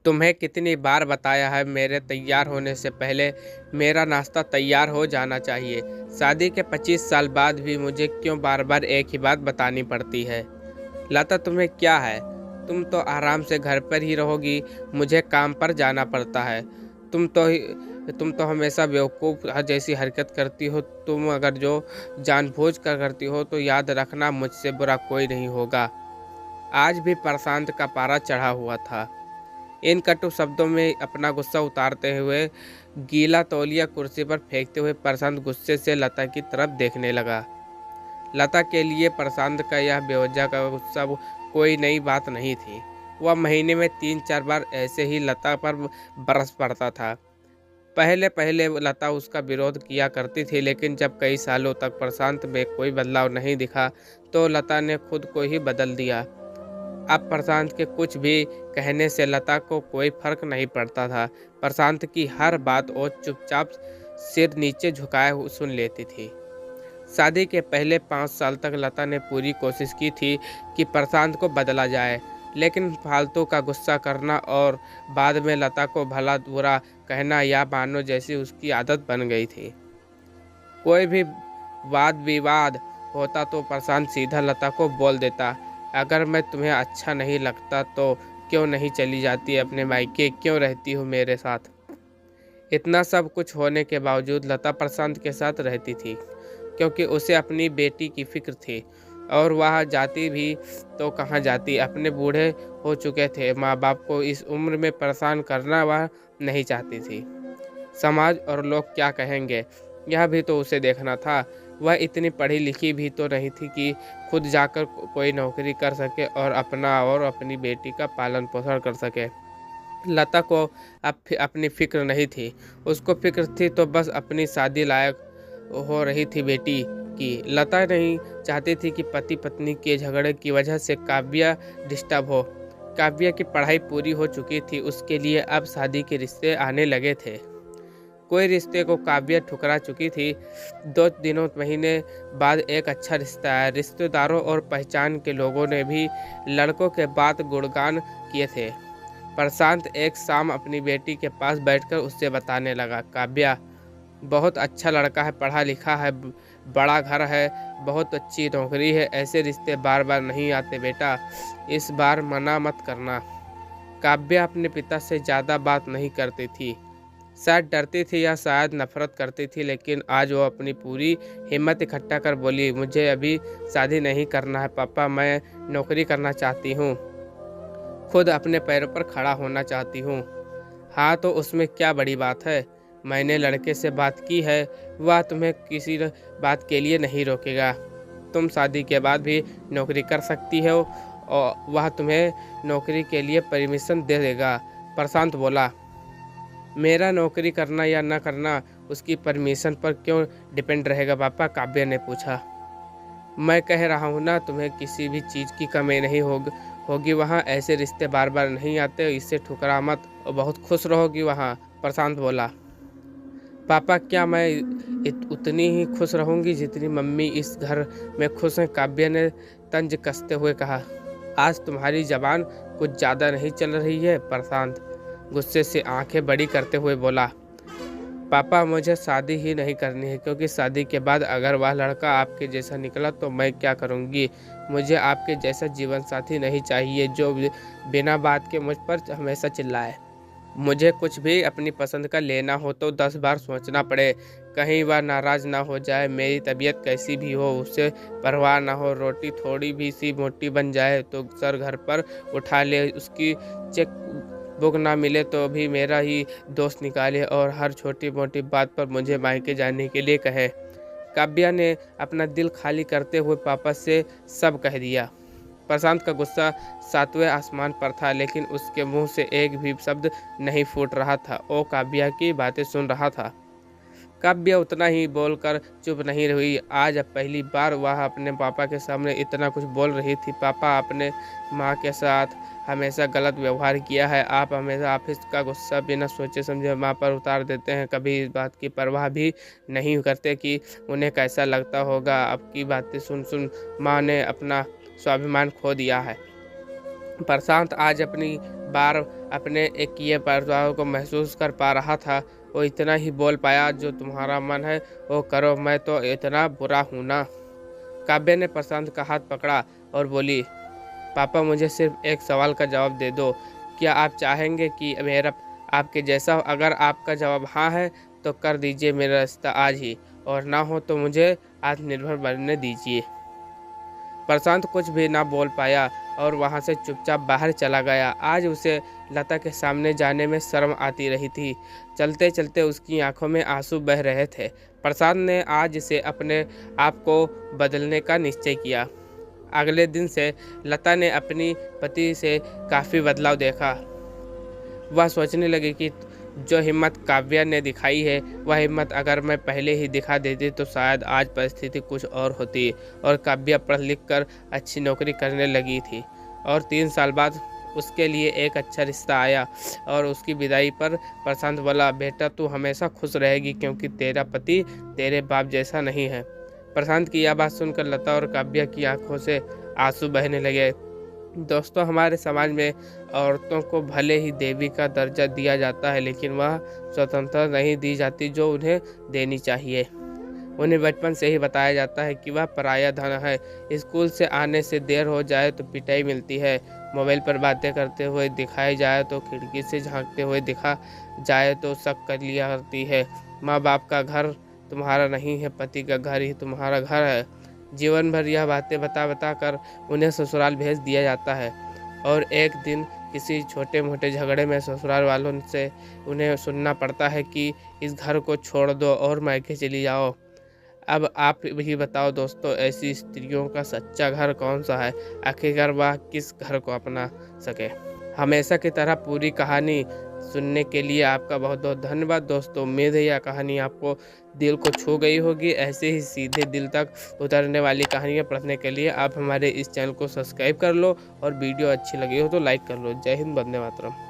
तुम्हें कितनी बार बताया है मेरे तैयार होने से पहले मेरा नाश्ता तैयार हो जाना चाहिए। शादी के 25 साल बाद भी मुझे क्यों बार बार एक ही बात बतानी पड़ती है। लता तुम्हें क्या है, तुम तो आराम से घर पर ही रहोगी, मुझे काम पर जाना पड़ता है। तुम तो हमेशा बेवकूफ़ जैसी हरकत करती हो। तुम अगर जो जानबूझ कर करती हो तो याद रखना मुझसे बुरा कोई नहीं होगा। आज भी प्रशांत का पारा चढ़ा हुआ था। इन कटु शब्दों में अपना गुस्सा उतारते हुए गीला तौलिया कुर्सी पर फेंकते हुए प्रशांत गुस्से से लता की तरफ देखने लगा। लता के लिए प्रशांत का यह बेवजह का गुस्सा कोई नई बात नहीं थी। वह महीने में 3-4 बार ऐसे ही लता पर बरस पड़ता था। पहले पहले लता उसका विरोध किया करती थी, लेकिन जब कई सालों तक प्रशांत में कोई बदलाव नहीं दिखा तो लता ने खुद को ही बदल दिया। अब प्रशांत के कुछ भी कहने से लता को कोई फर्क नहीं पड़ता था। प्रशांत की हर बात वो चुपचाप सिर नीचे झुकाए सुन लेती थी। शादी के पहले 5 साल तक लता ने पूरी कोशिश की थी कि प्रशांत को बदला जाए, लेकिन फालतू का गुस्सा करना और बाद में लता को भला बुरा कहना या मानो जैसी उसकी आदत बन गई थी। कोई भी वाद विवाद होता तो प्रशांत सीधा लता को बोल देता, अगर मैं तुम्हें अच्छा नहीं लगता तो क्यों नहीं चली जाती अपने मायके, क्यों रहती हो मेरे साथ। इतना सब कुछ होने के बावजूद लता प्रशांत के साथ रहती थी, क्योंकि उसे अपनी बेटी की फिक्र थी। और वह जाती भी तो कहाँ जाती, अपने बूढ़े हो चुके थे माँ बाप को इस उम्र में परेशान करना वह नहीं चाहती थी। समाज और लोग क्या कहेंगे, यह भी तो उसे देखना था। वह इतनी पढ़ी लिखी भी तो नहीं थी कि खुद जाकर कोई नौकरी कर सके और अपना और अपनी बेटी का पालन पोषण कर सके। लता को अब अपनी फिक्र नहीं थी। उसको फिक्र थी तो बस अपनी शादी लायक हो रही थी बेटी की। लता नहीं चाहती थी कि पति पत्नी के झगड़े की वजह से काव्या डिस्टर्ब हो। काव्या की पढ़ाई पूरी हो चुकी थी, उसके लिए अब शादी के रिश्ते आने लगे थे। कोई रिश्ते को काव्या ठुकरा चुकी थी। 2 दिनों महीने बाद एक अच्छा रिश्ता आया। रिश्तेदारों और पहचान के लोगों ने भी लड़कों के बात गुणगान किए थे। प्रशांत एक शाम अपनी बेटी के पास बैठकर उससे बताने लगा, काव्या बहुत अच्छा लड़का है, पढ़ा लिखा है, बड़ा घर है, बहुत अच्छी नौकरी है। ऐसे रिश्ते बार बार नहीं आते बेटा, इस बार मना मत करना। काव्या अपने पिता से ज़्यादा बात नहीं करती थी। शायद डरती थी या शायद नफरत करती थी, लेकिन आज वो अपनी पूरी हिम्मत इकट्ठा कर बोली, मुझे अभी शादी नहीं करना है पापा, मैं नौकरी करना चाहती हूँ, खुद अपने पैरों पर खड़ा होना चाहती हूँ। हाँ तो उसमें क्या बड़ी बात है, मैंने लड़के से बात की है, वह तुम्हें किसी बात के लिए नहीं रोकेगा। तुम शादी के बाद भी नौकरी कर सकती हो और वह तुम्हें नौकरी के लिए परमिशन दे देगा। प्रशांत बोला, मेरा नौकरी करना या न करना उसकी परमिशन पर क्यों डिपेंड रहेगा पापा, काव्या ने पूछा। मैं कह रहा हूँ ना, तुम्हें किसी भी चीज़ की कमी नहीं होगी वहाँ। ऐसे रिश्ते बार बार नहीं आते, इससे ठुकरा मत और बहुत खुश रहोगी वहाँ, प्रशांत बोला। पापा क्या मैं उतनी ही खुश रहूँगी जितनी मम्मी इस घर में खुश हैं, काव्या ने तंज कसते हुए कहा। आज तुम्हारी जबान कुछ ज़्यादा नहीं चल रही है, प्रशांत गुस्से से आंखें बड़ी करते हुए बोला। पापा मुझे शादी ही नहीं करनी है, क्योंकि शादी के बाद अगर वह लड़का आपके जैसा निकला तो मैं क्या करूँगी। मुझे आपके जैसा जीवन साथी नहीं चाहिए जो बिना बात के मुझ पर हमेशा चिल्लाए। मुझे कुछ भी अपनी पसंद का लेना हो तो 10 बार सोचना पड़े, कहीं वह नाराज़ ना हो जाए। मेरी तबीयत कैसी भी हो उसे परवाह ना हो, रोटी थोड़ी भी सी मोटी बन जाए तो सर घर पर उठा ले, उसकी चेक बुक ना मिले तो भी मेरा ही दोस्त निकाले और हर छोटी मोटी बात पर मुझे मायके जाने के लिए कहे। काव्या ने अपना दिल खाली करते हुए पापा से सब कह दिया। प्रशांत का गुस्सा 7वें आसमान पर था, लेकिन उसके मुंह से एक भी शब्द नहीं फूट रहा था। वो काव्या की बातें सुन रहा था। काव्या उतना ही बोलकर चुप नहीं रही। आज अब पहली बार वह अपने पापा के सामने इतना कुछ बोल रही थी। पापा, अपने माँ के साथ हमेशा गलत व्यवहार किया है। आप हमेशा ऑफिस का गुस्सा बिना सोचे समझे माँ पर उतार देते हैं, कभी इस बात की परवाह भी नहीं करते कि उन्हें कैसा लगता होगा। आपकी बातें सुन सुन माँ ने अपना स्वाभिमान खो दिया है। प्रशांत आज अपनी बार अपने एक किए प्रभाव को महसूस कर पा रहा था। वो इतना ही बोल पाया, जो तुम्हारा मन है वो करो, मैं तो इतना बुरा हूँ ना। काव्या ने प्रशांत का हाथ पकड़ा और बोली, पापा मुझे सिर्फ एक सवाल का जवाब दे दो। क्या आप चाहेंगे कि मेरा आपके जैसा हो? अगर आपका जवाब हाँ है तो कर दीजिए मेरा रिश्ता आज ही, और ना हो तो मुझे आत्मनिर्भर बनने दीजिए। प्रशांत कुछ भी ना बोल पाया और वहाँ से चुपचाप बाहर चला गया। आज उसे लता के सामने जाने में शर्म आती रही थी। चलते चलते उसकी आंखों में आंसू बह रहे थे। प्रशांत ने आज से अपने आप को बदलने का निश्चय किया। अगले दिन से लता ने अपनी पति से काफ़ी बदलाव देखा। वह सोचने लगी कि जो हिम्मत काव्या ने दिखाई है, वह हिम्मत अगर मैं पहले ही दिखा देती तो शायद आज परिस्थिति कुछ और होती। और काव्या पढ़ लिख कर अच्छी नौकरी करने लगी थी और 3 साल बाद उसके लिए एक अच्छा रिश्ता आया। और उसकी विदाई पर प्रशांत बोला, बेटा तू हमेशा खुश रहेगी क्योंकि तेरा पति तेरे बाप जैसा नहीं है। प्रशांत की यह बात सुनकर लता और काव्या की आंखों से आंसू बहने लगे। दोस्तों, हमारे समाज में औरतों को भले ही देवी का दर्जा दिया जाता है, लेकिन वह स्वतंत्रता नहीं दी जाती जो उन्हें देनी चाहिए। उन्हें बचपन से ही बताया जाता है कि वह पराया धन है। स्कूल से आने से देर हो जाए तो पिटाई मिलती है, मोबाइल पर बातें करते हुए दिखाई जाए तो खिड़की से झांकते हुए दिखा जाए तो शक कर लिया करती है। माँ बाप का घर तुम्हारा नहीं है, पति का घर ही तुम्हारा घर है। जीवन भर यह बातें बता बता कर उन्हें ससुराल भेज दिया जाता है, और एक दिन किसी छोटे मोटे झगड़े में ससुराल वालों से उन्हें सुनना पड़ता है कि इस घर को छोड़ दो और मायके चली जाओ। अब आप भी बताओ दोस्तों, ऐसी स्त्रियों का सच्चा घर कौन सा है? आखिरकार वह किस घर को अपना सके? हमेशा की तरह पूरी कहानी सुनने के लिए आपका बहुत बहुत धन्यवाद दोस्तों। उम्मीद है यह कहानी आपको दिल को छू गई होगी। ऐसे ही सीधे दिल तक उतरने वाली कहानियाँ पढ़ने के लिए आप हमारे इस चैनल को सब्सक्राइब कर लो, और वीडियो अच्छी लगी हो तो लाइक कर लो। जय हिंद, वंदे मातरम।